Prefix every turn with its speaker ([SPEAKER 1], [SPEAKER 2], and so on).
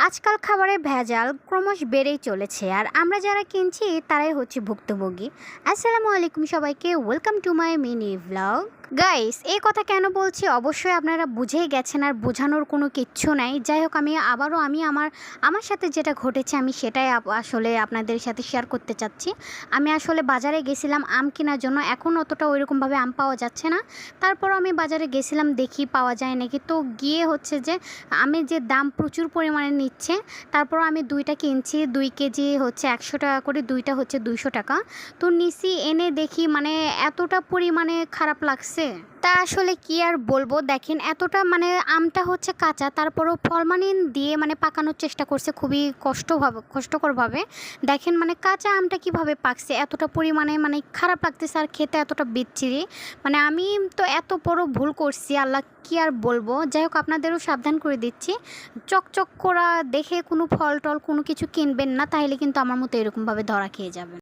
[SPEAKER 1] আজকাল খাবারে ভেজাল ক্রমশ বেড়েই চলেছে আর আমরা যারা কিনছি তারাই হচ্ছে ভুক্তভোগী। আসসালামু আলাইকুম সবাইকে, welcome to my mini vlog. Guys, এই কথা কেন বলছি অবশ্যই আপনারা বুঝেই গেছেন আর বোঝানোর কোনো কিচ্ছু নাই। যাই হোক, আমি আমার সাথে যেটা ঘটেছে আমি সেটাই আসলে আপনাদের সাথে শেয়ার করতে চাচ্ছি। আমি আসলে বাজারে গেছিলাম আম কেনার জন্য। এখন অতটা ওইরকমভাবে আম পাওয়া যাচ্ছে না, তারপরও আমি বাজারে গেছিলাম দেখি পাওয়া যায় নাকি। তো গিয়ে হচ্ছে যে আমের যে দাম প্রচুর পরিমাণে নিচ্ছে, তারপরও আমি দুইটা কিনছি। 2 কেজি হচ্ছে 100 টাকা করে, দুইটা হচ্ছে 200 টাকা। তো নিচি এনে দেখি মানে এতটা পরিমাণে খারাপ লাগছে, তা আসলে কি আর বলবো। দেখেন এতটা মানে আমটা হচ্ছে কাঁচা, তারপরও ফরমালিন দিয়ে মানে পাকানোর চেষ্টা করছে খুবই কষ্টকরভাবে। দেখেন মানে কাঁচা আমটা কিভাবে পাকছে, এতটা পরিমাণে মানে খারাপ লাগতেছে আর খেতে এতটা বিচ্ছিরি। মানে আমি তো এত বড় ভুল করছি, আল্লাহ কি আর বলবো। যাই হোক, আপনাদেরও সাবধান করে দিচ্ছি, চকচক করা দেখে কোনো ফল টল কোনো কিছু কিনবেন না, তাহলে কিন্তু আমার মতো এরকমভাবে ধরা খেয়ে যাবেন।